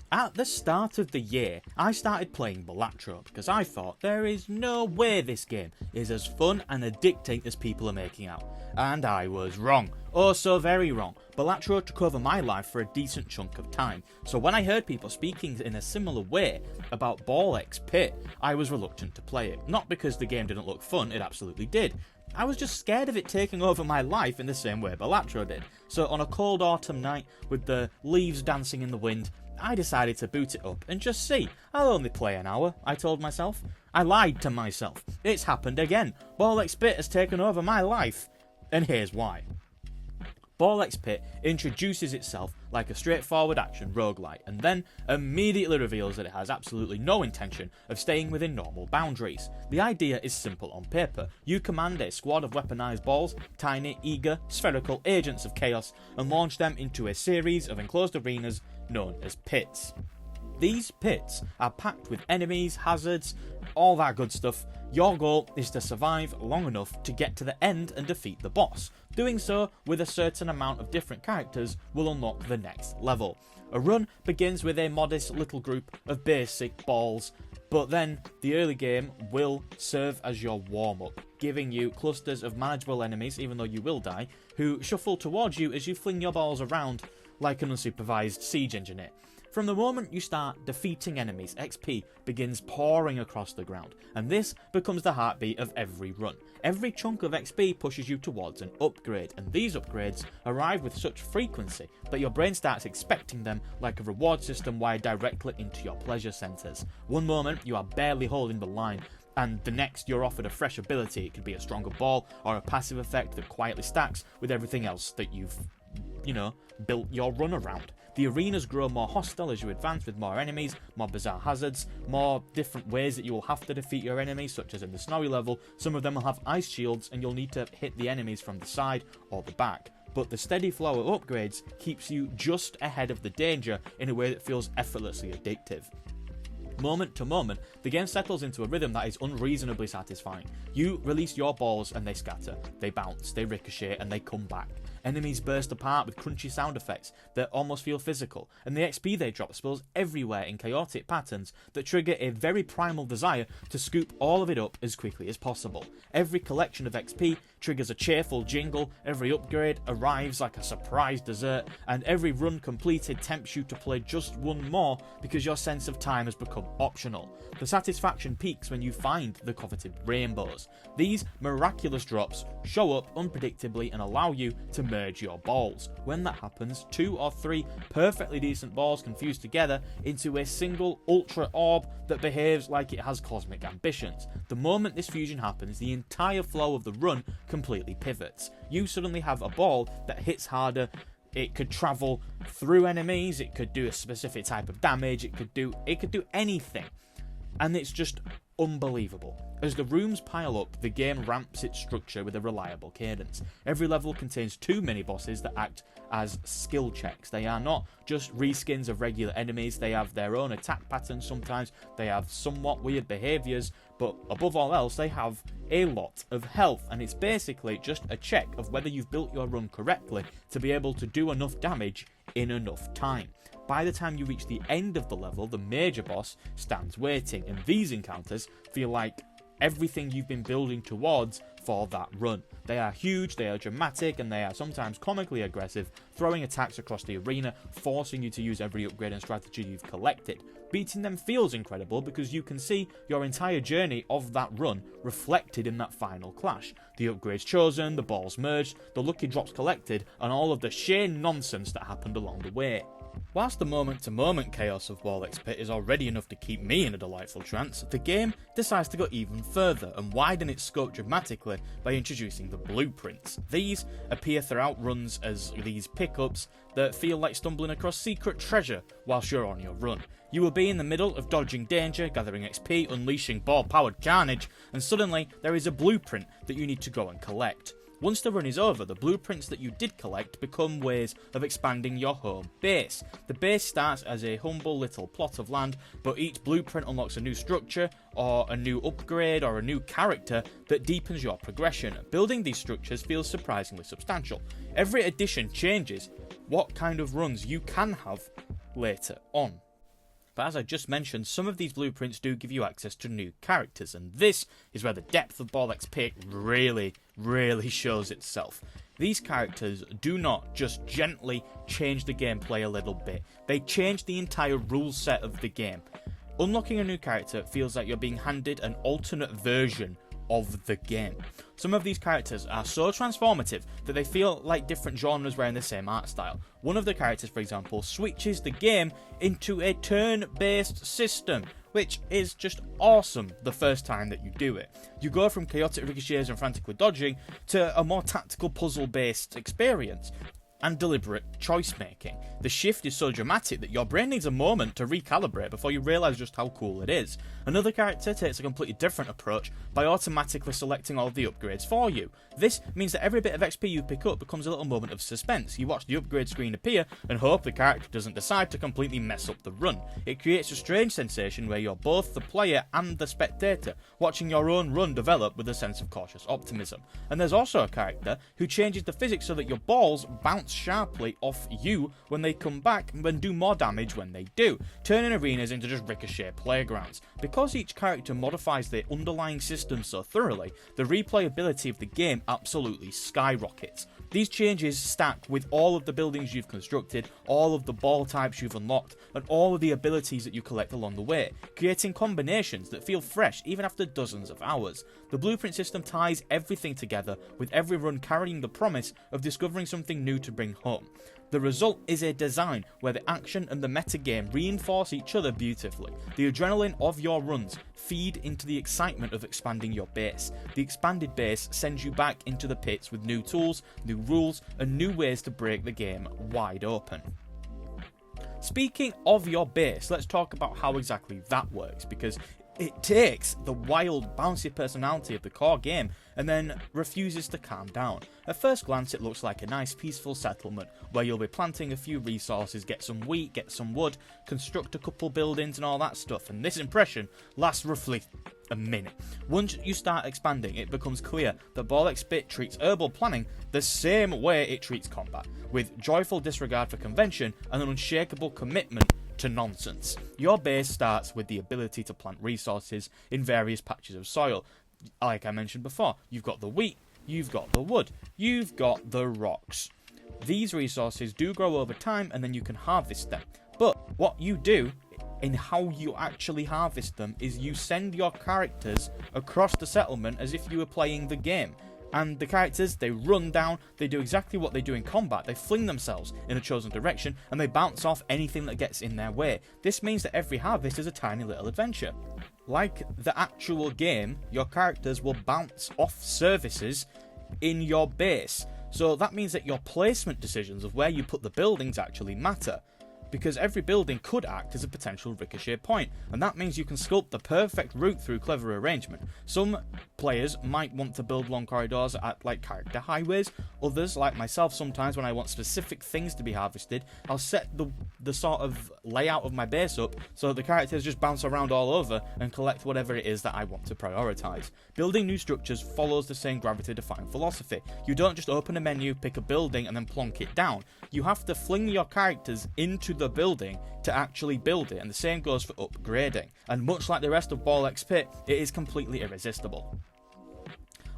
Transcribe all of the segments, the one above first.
At the start of the year, I started playing Balatro because I thought there is no way this game is as fun and addicting as people are making out. And I was wrong. Oh, so very wrong. Balatro took over my life for a decent chunk of time, so when I heard people speaking in a similar way about Ball X Pit, I was reluctant to play it. Not because the game didn't look fun, it absolutely did. I was just scared of it taking over my life in the same way Balatro did. So on a cold autumn night, with the leaves dancing in the wind, I decided to boot it up and just see. I'll only play an hour, I told myself. I lied to myself. It's happened again. Ball X Pit has taken over my life. And here's why. Ball X Pit introduces itself like a straightforward action roguelite and then immediately reveals that it has absolutely no intention of staying within normal boundaries. The idea is simple on paper. You command a squad of weaponized balls, tiny, eager, spherical agents of chaos, and launch them into a series of enclosed arenas known as pits. These pits are packed with enemies, hazards, all that good stuff. Your goal is to survive long enough to get to the end and defeat the boss. Doing so with a certain amount of different characters will unlock the next level. A run begins with a modest little group of basic balls, but then the early game will serve as your warm-up, giving you clusters of manageable enemies, even though you will die, who shuffle towards you as you fling your balls around like an unsupervised siege engineer. From the moment you start defeating enemies, XP begins pouring across the ground, and this becomes the heartbeat of every run. Every chunk of XP pushes you towards an upgrade, and these upgrades arrive with such frequency that your brain starts expecting them like a reward system wired directly into your pleasure centres. One moment you are barely holding the line, and the next you're offered a fresh ability. It could be a stronger ball or a passive effect that quietly stacks with everything else that you've built your run around. The arenas grow more hostile as you advance with more enemies, more bizarre hazards, more different ways that you will have to defeat your enemies, such as in the snowy level, some of them will have ice shields and you'll need to hit the enemies from the side or the back. But the steady flow of upgrades keeps you just ahead of the danger in a way that feels effortlessly addictive. Moment to moment, the game settles into a rhythm that is unreasonably satisfying. You release your balls and they scatter, they bounce, they ricochet and they come back. Enemies burst apart with crunchy sound effects that almost feel physical, and the XP they drop spills everywhere in chaotic patterns that trigger a very primal desire to scoop all of it up as quickly as possible. Every collection of XP triggers a cheerful jingle, every upgrade arrives like a surprise dessert, and every run completed tempts you to play just one more because your sense of time has become optional. The satisfaction peaks when you find the coveted rainbows. These miraculous drops show up unpredictably and allow you to merge your balls. When that happens, 2 or 3 perfectly decent balls can fuse together into a single ultra orb that behaves like it has cosmic ambitions. The moment this fusion happens, the entire flow of the run completely pivots. You suddenly have a ball that hits harder. It could travel through enemies, it could do a specific type of damage, it could do anything. And it's just unbelievable. As the rooms pile up, the game ramps its structure with a reliable cadence. Every level contains 2 mini-bosses that act as skill checks. They are not just reskins of regular enemies, they have their own attack patterns sometimes, they have somewhat weird behaviours, but above all else, they have a lot of health, and it's basically just a check of whether you've built your run correctly to be able to do enough damage in enough time. By the time you reach the end of the level, the major boss stands waiting, and these encounters feel like everything you've been building towards for that run. They are huge, they are dramatic, and they are sometimes comically aggressive, throwing attacks across the arena, forcing you to use every upgrade and strategy you've collected. Beating them feels incredible because you can see your entire journey of that run reflected in that final clash. The upgrades chosen, the balls merged, the lucky drops collected, and all of the sheer nonsense that happened along the way. Whilst the moment-to-moment chaos of Ball X Pit is already enough to keep me in a delightful trance, the game decides to go even further and widen its scope dramatically by introducing the blueprints. These appear throughout runs as these pickups that feel like stumbling across secret treasure whilst you're on your run. You will be in the middle of dodging danger, gathering XP, unleashing ball-powered carnage, and suddenly there is a blueprint that you need to go and collect. Once the run is over, the blueprints that you did collect become ways of expanding your home base. The base starts as a humble little plot of land, but each blueprint unlocks a new structure, or a new upgrade, or a new character that deepens your progression. Building these structures feels surprisingly substantial. Every addition changes what kind of runs you can have later on. But as I just mentioned, some of these blueprints do give you access to new characters, and this is where the depth of Ball XP really shows itself. These characters do not just gently change the gameplay a little bit, they change the entire rule set of the game. Unlocking a new character feels like you're being handed an alternate version of the game. Some of these characters are so transformative that they feel like different genres wearing the same art style. One of the characters, for example, switches the game into a turn-based system, which is just awesome the first time that you do it. You go from chaotic ricochets and frantically dodging to a more tactical puzzle-based experience and deliberate choice making. The shift is so dramatic that your brain needs a moment to recalibrate before you realise just how cool it is. Another character takes a completely different approach by automatically selecting all of the upgrades for you. This means that every bit of XP you pick up becomes a little moment of suspense. You watch the upgrade screen appear and hope the character doesn't decide to completely mess up the run. It creates a strange sensation where you're both the player and the spectator, watching your own run develop with a sense of cautious optimism. And there's also a character who changes the physics so that your balls bounce sharply off you when they come back and do more damage when they do, turning arenas into just ricochet playgrounds. Because each character modifies their underlying system so thoroughly, the replayability of the game absolutely skyrockets. These changes stack with all of the buildings you've constructed, all of the ball types you've unlocked, and all of the abilities that you collect along the way, creating combinations that feel fresh even after dozens of hours. The blueprint system ties everything together, with every run carrying the promise of discovering something new to bring home. The result is a design where the action and the metagame reinforce each other beautifully. The adrenaline of your runs feed into the excitement of expanding your base. The expanded base sends you back into the pits with new tools, new rules, and new ways to break the game wide open. Speaking of your base, let's talk about how exactly that works, because it takes the wild, bouncy personality of the core game and then refuses to calm down. At first glance, it looks like a nice, peaceful settlement where you'll be planting a few resources, get some wheat, get some wood, construct a couple buildings and all that stuff, and this impression lasts roughly a minute. Once you start expanding, it becomes clear that Ball XP treats herbal planning the same way it treats combat, with joyful disregard for convention and an unshakable commitment to nonsense. Your base starts with the ability to plant resources in various patches of soil. Like I mentioned before, you've got the wheat, you've got the wood, you've got the rocks. These resources do grow over time and then you can harvest them. But what you do in how you actually harvest them is you send your characters across the settlement as if you were playing the game. And the characters, they run down, they do exactly what they do in combat, they fling themselves in a chosen direction and they bounce off anything that gets in their way. This means that every harvest is a tiny little adventure. Like the actual game, your characters will bounce off surfaces in your base. So that means that your placement decisions of where you put the buildings actually matter, because every building could act as a potential ricochet point, and that means you can sculpt the perfect route through clever arrangement. Some players might want to build long corridors at like character highways. Others, like myself, sometimes when I want specific things to be harvested, I'll set the sort of layout of my base up so that the characters just bounce around all over and collect whatever it is that I want to prioritize. Building new structures follows the same gravity-defying philosophy. You don't just open a menu, pick a building, and then plonk it down. You have to fling your characters into the building to actually build it, and the same goes for upgrading. And much like the rest of Ball XP, it is completely irresistible.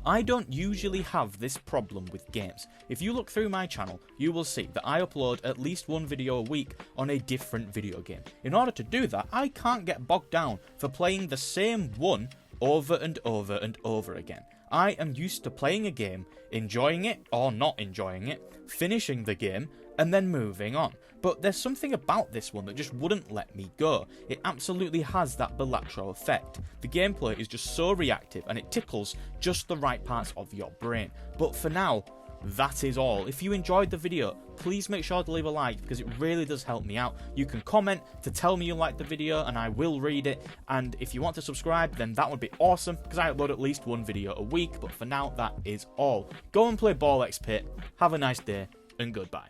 I don't usually have this problem with games. If you look through my channel, you will see that I upload at least one video a week on a different video game. In order to do that, I can't get bogged down for playing the same one over and over and over again. I am used to playing a game, enjoying it or not enjoying it, finishing the game, and then moving on. But there's something about this one that just wouldn't let me go. It absolutely has that Balatro effect. The gameplay is just so reactive and it tickles just the right parts of your brain. But for now, that is all. If you enjoyed the video, please make sure to leave a like because it really does help me out. You can comment to tell me you liked the video and I will read it. And if you want to subscribe, then that would be awesome because I upload at least one video a week. But for now, that is all. Go and play Ball XP. Have a nice day and goodbye.